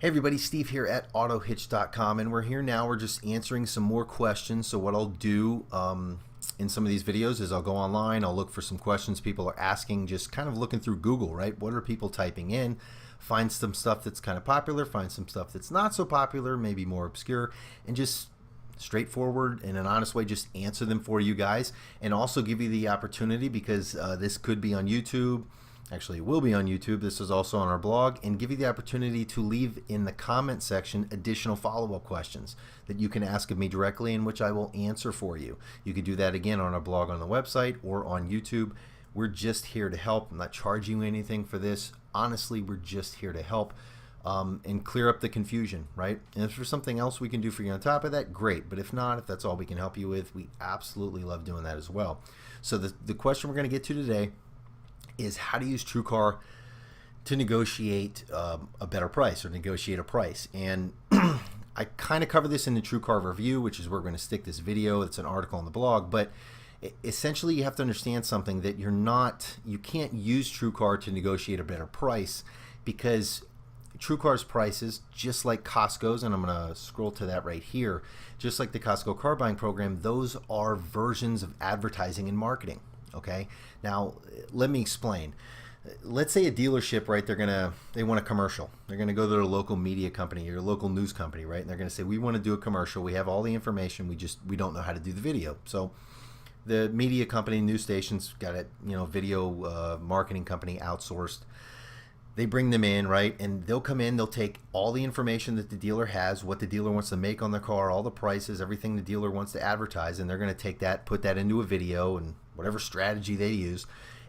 Hey everybody, Steve here at Autohitch.com, and we're here now. We're just answering some more questions. So what I'll do in some of these videos is I'll go online, I'll look for some questions people are asking, just kind of looking through Google, right? What are people typing in? Find some stuff that's kind of popular, find some stuff that's not so popular, maybe more obscure, and just straightforward in an honest way, just answer them for you guys, and also give you the opportunity, because this could be on YouTube. Actually, it will be on YouTube. This is also on our blog, and give you the opportunity to leave in the comment section additional follow-up questions that you can ask of me directly, and which I will answer for you. You could do that again on our blog on the website or on YouTube. We're just here to help. I'm not charging you anything for this. Honestly, we're just here to help and clear up the confusion, right? And if there's something else we can do for you on top of that, great. But if not, if that's all we can help you with, we absolutely love doing that as well. So the question we're going to get to today is how to use Truecar to negotiate a better price, or negotiate a price. And I kind of cover this in the Truecar review, which is where we're going to stick this video. It's an article on the blog, but essentially you have to understand something, that you can't use Truecar to negotiate a better price, because Truecar's prices, just like Costco's, and I'm going to scroll to that right here, just like the Costco car buying program, those are versions of advertising and marketing. Okay, now let me explain. Let's say a dealership, right? They want a commercial. They're going to go to their local media company or local news company, right? And they're going to say, we want to do a commercial. We have all the information. We don't know how to do the video. So the media company, news stations, got a video marketing company outsourced. They bring them in, right? And they'll come in, they'll take all the information that the dealer has, what the dealer wants to make on the car, all the prices, everything the dealer wants to advertise, and they're going to take that, put that into a video, and whatever strategy they use,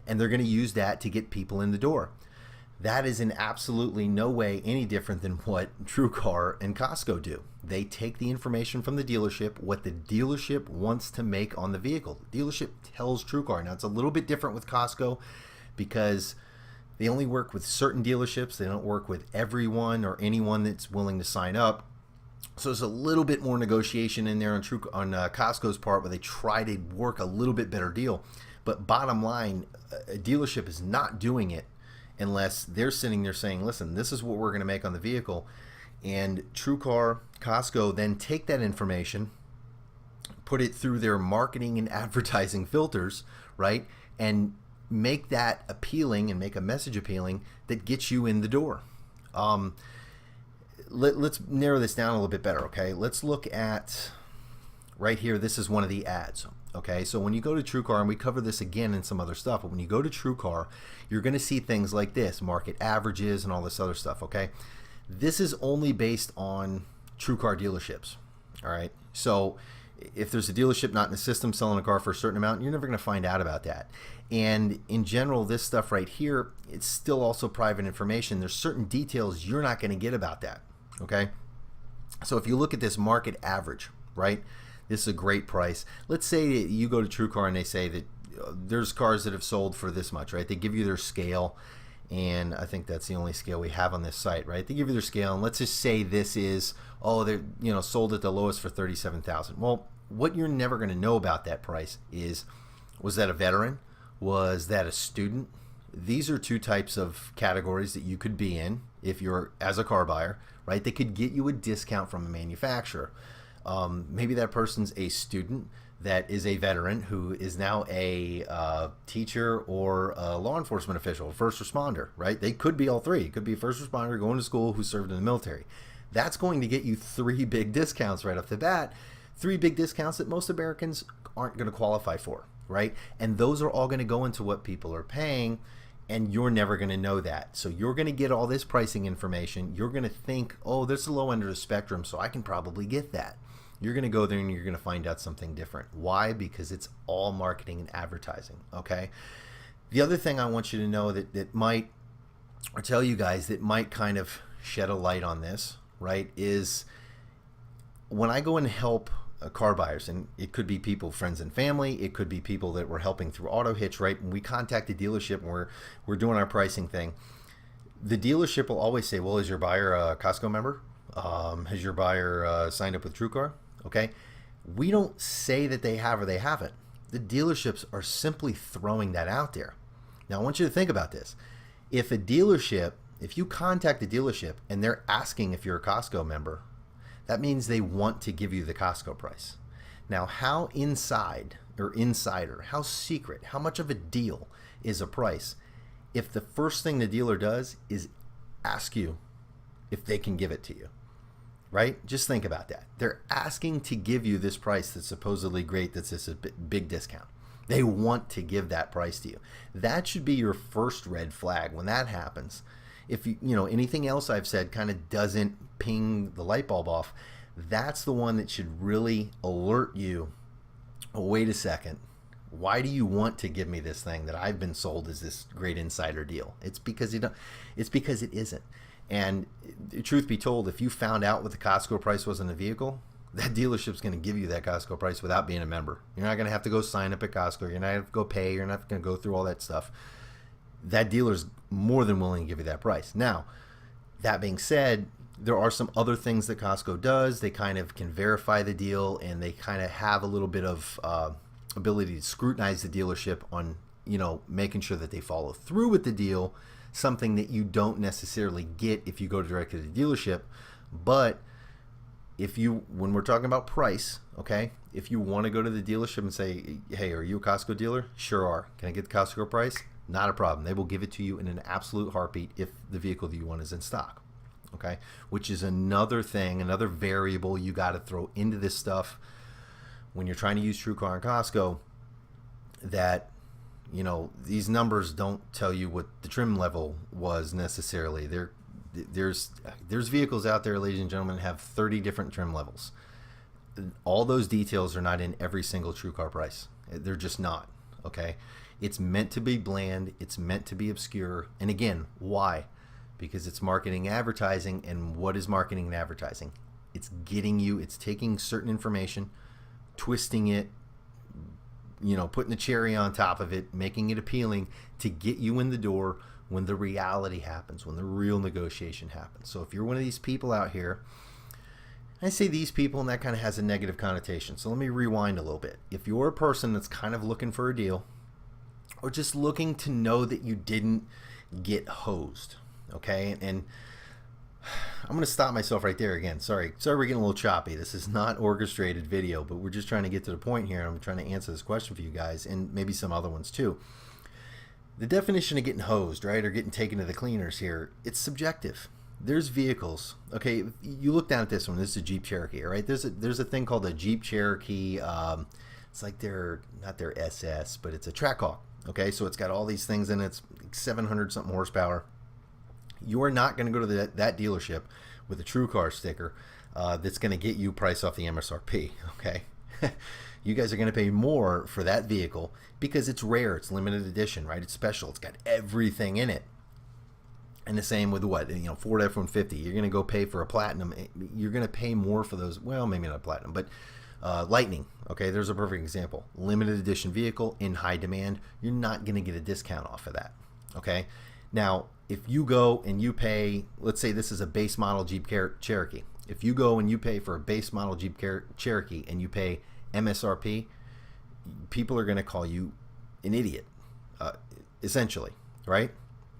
and they're going to use that to get people in the door. That is in absolutely no way any different than what Truecar and Costco do. They take the information from the dealership, what the dealership wants to make on the vehicle. The dealership tells Truecar. Now, it's a little bit different with Costco, because they only work with certain dealerships. They don't work with everyone or anyone that's willing to sign up. So there's a little bit more negotiation in there on Costco's part, where they try to work a little bit better deal. But bottom line, a dealership is not doing it unless they're sitting there saying, listen, this is what we're going to make on the vehicle. And Truecar, Costco then take that information, put it through their marketing and advertising filters, right? And make that appealing, and make a message appealing that gets you in the door. Let's narrow this down a little bit better, okay? Let's look at right here. This is one of the ads, okay? So when you go to Truecar, and we cover this again in some other stuff, but when you go to Truecar, you're going to see things like this, market averages and all this other stuff, okay? This is only based on Truecar dealerships, all right? So if there's a dealership not in the system selling a car for a certain amount, you're never going to find out about that. And in general, this stuff right here, it's still also private information. There's certain details you're not going to get about that, okay? So if you look at this market average, right, this is a great price. Let's say you go to Truecar and they say that there's cars that have sold for this much, right? They give you their scale, and I think that's the only scale we have on this site, right? They give you their scale, and let's just say this is, they're sold at the lowest for $37,000. Well, what you're never going to know about that price is, was that a veteran? Was that a student? These are two types of categories that you could be in if you're as a car buyer, right? They could get you a discount from a manufacturer. Maybe that person's a student that is a veteran who is now a teacher or a law enforcement official, a first responder, right? They could be all three. It could be a first responder going to school who served in the military. That's going to get you three big discounts right off the bat. Three big discounts that most Americans aren't going to qualify for, right? And those are all going to go into what people are paying, and you're never going to know that. So you're going to get all this pricing information. You're going to think, oh, there's a low end of the spectrum, so I can probably get that. You're going to go there and you're going to find out something different. Why? Because it's all marketing and advertising, okay? The other thing I want you to know that might, or tell you guys that might kind of shed a light on this, right, is when I go and help car buyers, and it could be people, friends and family, it could be people that we're helping through Autohitch, right? When we contact the dealership and we're doing our pricing thing, the dealership will always say, well, is your buyer a Costco member? Has your buyer signed up with Truecar? Okay, we don't say that they have or they haven't. The dealerships are simply throwing that out there. Now, I want you to think about this. If a dealership If you contact the dealership and they're asking if you're a Costco member, that means they want to give you the Costco price. Now, how inside or insider, how secret, how much of a deal is a price if the first thing the dealer does is ask you if they can give it to you, right? Just think about that. They're asking to give you this price that's supposedly great, that's this big discount. They want to give that price to you. That should be your first red flag when that happens. If you know anything else I've said kind of doesn't ping the light bulb off, that's the one that should really alert you. Oh, wait a second. Why do you want to give me this thing that I've been sold as this great insider deal? It's because it's because it isn't. And truth be told, if you found out what the Costco price was on the vehicle, that dealership's going to give you that Costco price without being a member. You're not going to have to go sign up at Costco. You're not going to have to go pay. You're not going to go through all that stuff. That dealer's more than willing to give you that price. Now, that being said, there are some other things that Costco does. They kind of can verify the deal, and they kind of have a little bit of ability to scrutinize the dealership on, making sure that they follow through with the deal, something that you don't necessarily get if you go directly to the dealership. But when we're talking about price, okay, if you want to go to the dealership and say, hey, are you a Costco dealer? Sure are. Can I get the Costco price? Not a problem. They will give it to you in an absolute heartbeat if the vehicle that you want is in stock, okay? Which is another thing, another variable you got to throw into this stuff when you're trying to use Truecar and Costco, that, these numbers don't tell you what the trim level was necessarily. There's vehicles out there, ladies and gentlemen, that have 30 different trim levels. All those details are not in every single Truecar price. They're just not, okay? It's meant to be bland. It's meant to be obscure. And again, why? Because it's marketing and advertising. And what is marketing and advertising? It's taking certain information, twisting it, putting the cherry on top of it, making it appealing to get you in the door when the reality happens, when the real negotiation happens. So if you're one of these people out here, I say these people, and that kind of has a negative connotation. So let me rewind a little bit. If you're a person that's kind of looking for a deal, or just looking to know that you didn't get hosed, okay? And I'm going to stop myself right there again. Sorry, we're getting a little choppy. This is not orchestrated video, but we're just trying to get to the point here. I'm trying to answer this question for you guys, and maybe some other ones too. The definition of getting hosed, right, or getting taken to the cleaners here, it's subjective. There's vehicles, okay, you look down at this one. This is a Jeep Cherokee, all right? There's a thing called a Jeep Cherokee. It's like not their SS, but it's a Trackhawk. Okay, so it's got all these things in it. It's 700 something horsepower. You are not going to go to that dealership with a Truecar sticker that's going to get you price off the MSRP. Okay, you guys are going to pay more for that vehicle because it's rare, it's limited edition, right? It's special, it's got everything in it. And the same with Ford F-150. You're going to go pay for a Platinum. You're going to pay more for those. Well, maybe not Platinum, but Lightning, okay, there's a perfect example. Limited edition vehicle in high demand. You're not going to get a discount off of that, okay? Now, if you go and you pay, let's say this is a base model Jeep Cherokee. If you go and you pay for a base model Jeep Cherokee and you pay MSRP, people are going to call you an idiot, essentially, right?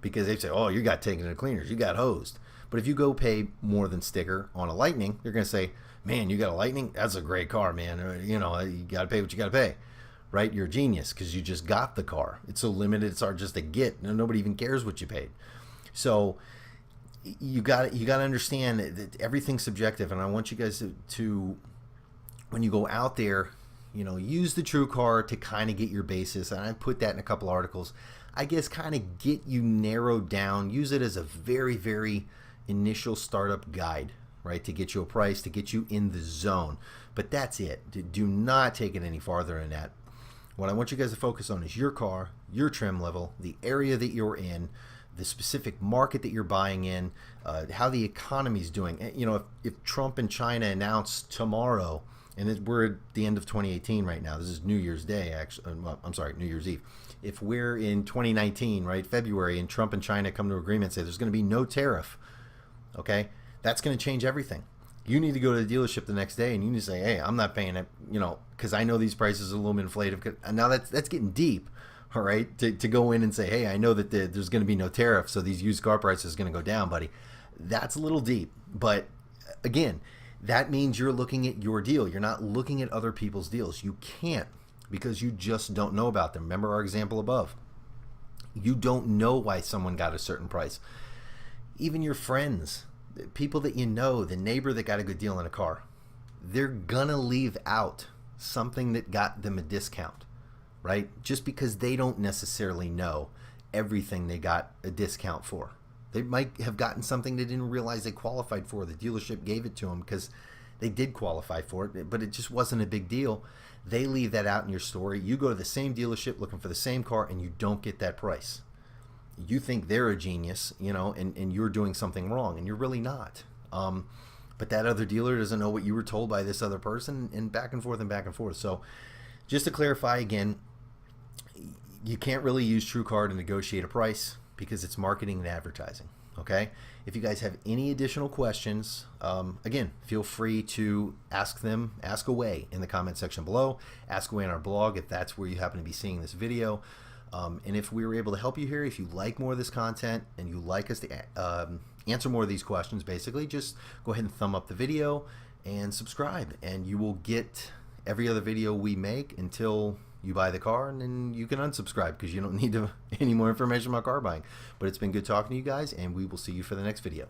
Because they say, oh, you got taken to the cleaners, you got hosed. But if you go pay more than sticker on a Lightning, they're going to say, man, you got a Lightning? That's a great car, man. You got to pay what you got to pay, right? You're a genius because you just got the car. It's so limited, it's hard just to get. Nobody even cares what you paid. So you got to understand that everything's subjective, and I want you guys to when you go out there, use the Truecar to kind of get your basis. And I put that in a couple articles. I guess kind of get you narrowed down. Use it as a very, very initial startup guide, right, to get you a price, to get you in the zone. But that's it. Do not take it any farther than that. What I want you guys to focus on is your car, your trim level, the area that you're in, the specific market that you're buying in, how the economy's doing. If Trump and China announce tomorrow, and we're at the end of 2018 right now. This is New Year's Day, actually. Well, I'm sorry, New Year's Eve. If we're in 2019, right, February, and Trump and China come to agreement and say there's going to be no tariff, okay, that's going to change everything. You need to go to the dealership the next day and you need to say, hey, I'm not paying it, because I know these prices are a little bit inflated. Now that's getting deep, all right, to go in and say, hey, I know that there's going to be no tariff, so these used car prices are going to go down, buddy. That's a little deep. But again, that means you're looking at your deal. You're not looking at other people's deals. You can't, because you just don't know about them. Remember our example above. You don't know why someone got a certain price. Even your friends, people that you know, the neighbor that got a good deal on a car, they're gonna leave out something that got them a discount, right? Just because they don't necessarily know everything they got a discount for. They might have gotten something they didn't realize they qualified for. The dealership gave it to them because they did qualify for it, but it just wasn't a big deal. They leave that out in your story. You go to the same dealership looking for the same car and you don't get that price. You think they're a genius, you know, and you're doing something wrong, and you're really not. But that other dealer doesn't know what you were told by this other person, and back and forth and back and forth. So just to clarify again, you can't really use Truecar to negotiate a price because it's marketing and advertising. Okay? If you guys have any additional questions, again, feel free to ask away in the comment section below. Ask away on our blog if that's where you happen to be seeing this video. And if we were able to help you here, if you like more of this content and you like us to answer more of these questions, basically, just go ahead and thumb up the video and subscribe, and you will get every other video we make until you buy the car, and then you can unsubscribe because you don't need any more information about car buying. But it's been good talking to you guys, and we will see you for the next video.